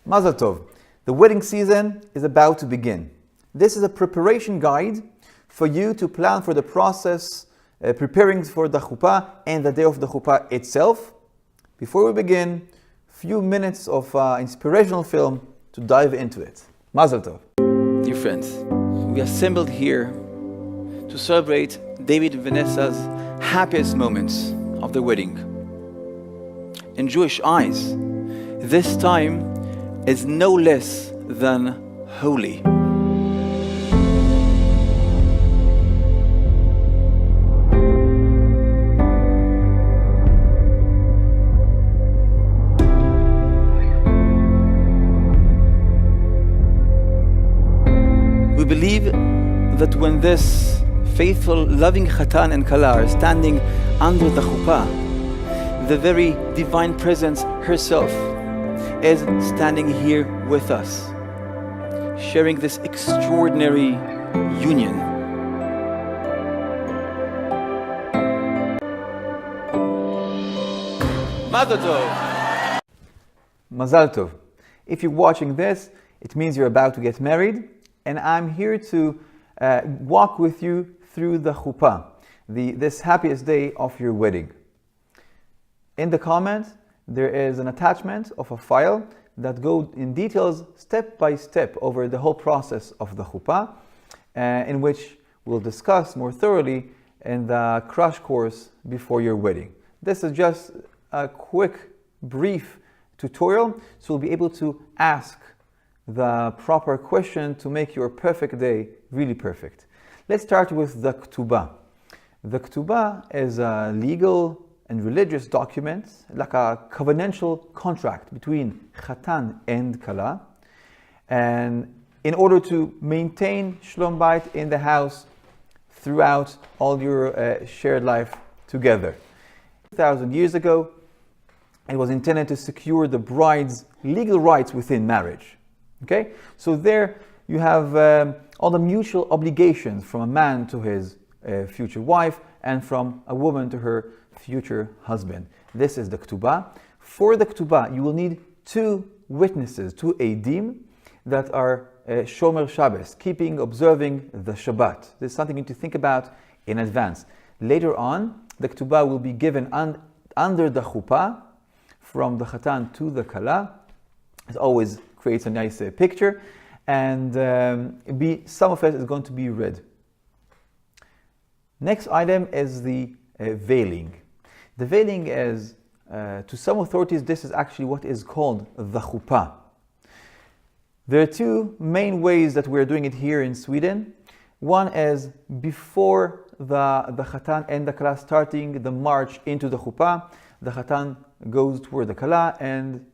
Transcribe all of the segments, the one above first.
Mazel Tov. The wedding season is about to begin. This is a preparation guide for you to plan for the process, preparing for the chuppah and the day of the chuppah itself. Before we begin, few minutes of inspirational film to dive into it. Mazel Tov. Dear friends, we assembled here to celebrate David and Vanessa's happiest moments of their wedding. In Jewish eyes, this time is no less than holy. We believe that when this faithful, loving Chatan and Kala are standing under the chuppah, the very divine presence herself is standing here with us, sharing this extraordinary union. Mazel Tov. Mazal Tov. If you're watching this, it means you're about to get married, and I'm here to walk with you through the chuppah, this happiest day of your wedding. In the comments, there is an attachment of a file that goes in details step by step over the whole process of the chuppah, in which we'll discuss more thoroughly in the crash course before your wedding. This is just a quick, brief tutorial, so you'll be able to ask the proper question to make your perfect day really perfect. Let's start with the ketubah. The ketubah is a legal and religious document, like a covenantal contract between Chatan and Kala, and in order to maintain Shlom Bayit in the house throughout all your shared life together. 2,000 years ago, it was intended to secure the bride's legal rights within marriage. Okay, so there you have all the mutual obligations from a man to his future wife and from a woman to her future husband. This is the ketubah. For the ketubah, you will need two witnesses, two edim, that are shomer Shabbos, observing the Shabbat. This is something you need to think about in advance. Later on, the ketubah will be given under the chuppah from the chatan to the kala. It always creates a nice picture, and some of it is going to be read. Next item is the veiling. The veiling is, to some authorities, this is actually what is called the chuppah. There are two main ways that we're doing it here in Sweden. One is before the chatan and the kala starting the march into the chuppah, the chatan goes toward the kala and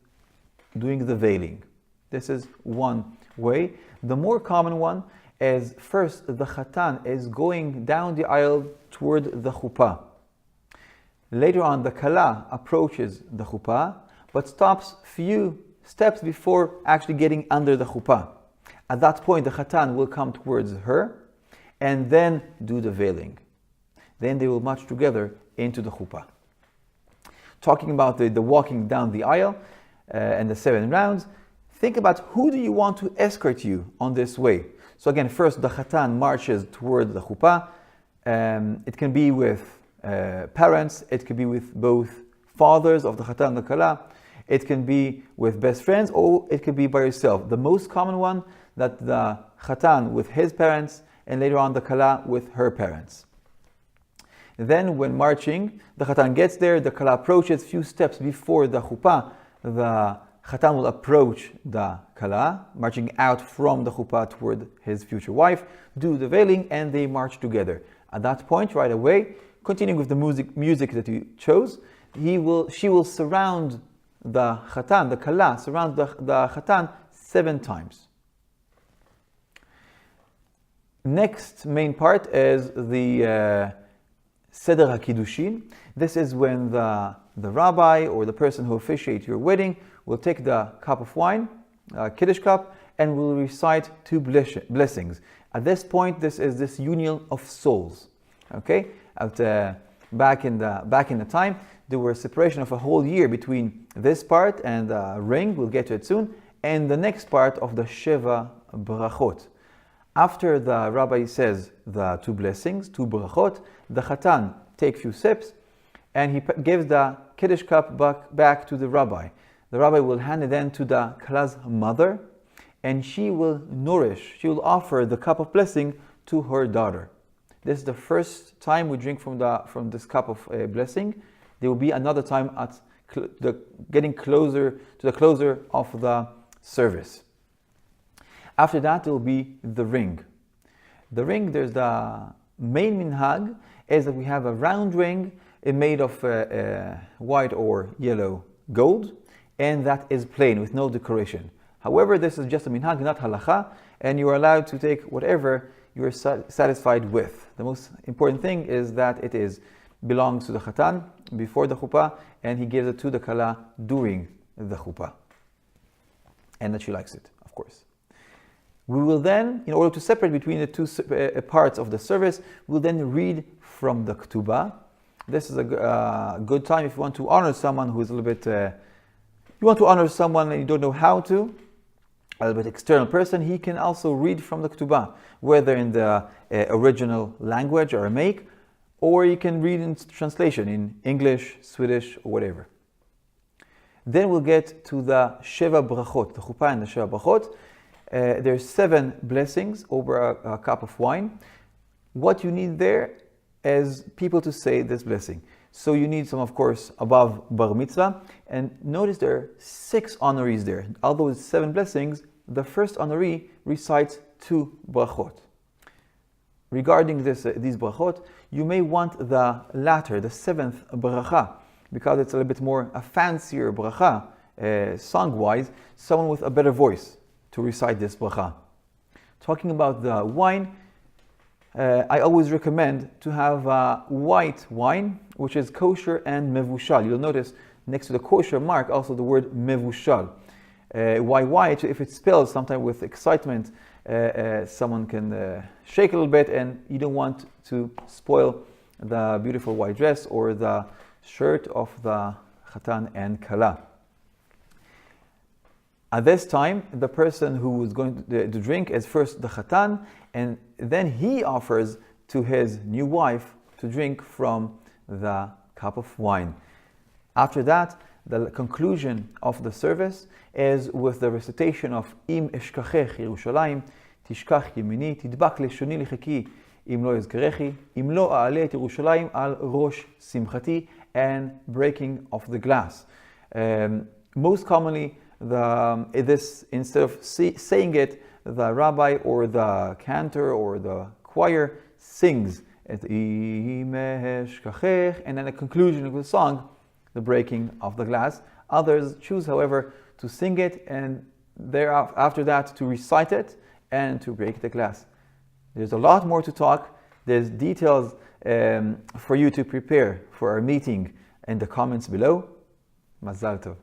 doing the veiling. This is one way. The more common one is first the chatan is going down the aisle toward the chuppah. Later on, the kala approaches the chuppah, but stops few steps before actually getting under the chuppah. At that point, the chatan will come towards her and then do the veiling. Then they will march together into the chuppah. Talking about the walking down the aisle and the 7 rounds, think about who do you want to escort you on this way. So again, first the chatan marches toward the chuppah. It can be with parents, it could be with both fathers of the chatan and the kala, it can be with best friends, or it could be by yourself. The most common one, that the chatan with his parents, and later on the kala with her parents. Then when marching, the chatan gets there, the kala approaches few steps before the chuppah, the chatan will approach the kala, marching out from the chuppah toward his future wife, do the veiling, and they march together. At that point, right away, continuing with the music that you chose, she will surround the chatan, the kala, surround the chatan 7 times. Next main part is the Seder HaKiddushin. This is when the rabbi or the person who officiates your wedding will take the cup of wine, Kiddush cup, and will recite 2 blessings. At this point, this is this union of souls. Okay? Back in the time, there was a separation of a whole year between this part and the ring, we'll get to it soon, and the next part of the Sheva Brachot. After the rabbi says the two blessings, two brachot, the Chatan takes a few sips and he gives the Kiddush cup back to the rabbi. The rabbi will hand it then to the Kala's mother, and she will offer the cup of blessing to her daughter. This is the first time we drink from this cup of blessing. There will be another time at getting closer to the closer of the service. After that, there will be the ring. The ring, there's the main minhag, is that we have a round ring made of white or yellow gold, and that is plain with no decoration. However, this is just a minhag, not halacha, and you are allowed to take whatever you are satisfied with. The most important thing is that it belongs to the Chatan before the chuppah, and he gives it to the Kala during the chuppah, and that she likes it, of course. We will then, in order to separate between the two parts of the service, we'll then read from the Ketubah. This is a good time if you want to honor someone who is a little bit, you want to honor someone and you don't know how to, a little bit external person, he can also read from the Ketubah, whether in the original language, Aramaic, or you can read in translation in English, Swedish, or whatever. Then we'll get to the Sheva Brachot, the chuppah and the Sheva Brachot. There's 7 blessings over a cup of wine. What you need there is people to say this blessing. So you need some, of course, above bar mitzvah. And notice there are 6 honorees there. Although it's 7 blessings, the first honoree recites 2 brachot. Regarding these brachot, you may want the latter, the 7th bracha, because it's a little bit more a fancier bracha, song-wise, someone with a better voice to recite this bracha. Talking about the wine, I always recommend to have white wine, which is kosher and mevushal. You'll notice next to the kosher mark also the word mevushal. Why white? If it spills, sometimes with excitement, someone can shake a little bit, and you don't want to spoil the beautiful white dress or the shirt of the Chatan and Kala. At this time, the person who is going to drink is first the Chatan, and then he offers to his new wife to drink from the cup of wine. After that, the conclusion of the service is with the recitation of Im eshkachech Yerushalayim, tishkach yemini, tidbak leshoni lichiki, im lo ezkerechi, im lo a'ale et Yerushalayim al rosh simchati, and breaking of the glass. Most commonly, instead of saying it, the rabbi or the cantor or the choir sings it, and then the conclusion of the song, the breaking of the glass. Others choose, however, to sing it and after that to recite it and to break the glass. There's a lot more to talk. There's details for you to prepare for our meeting in the comments below. Mazal tov.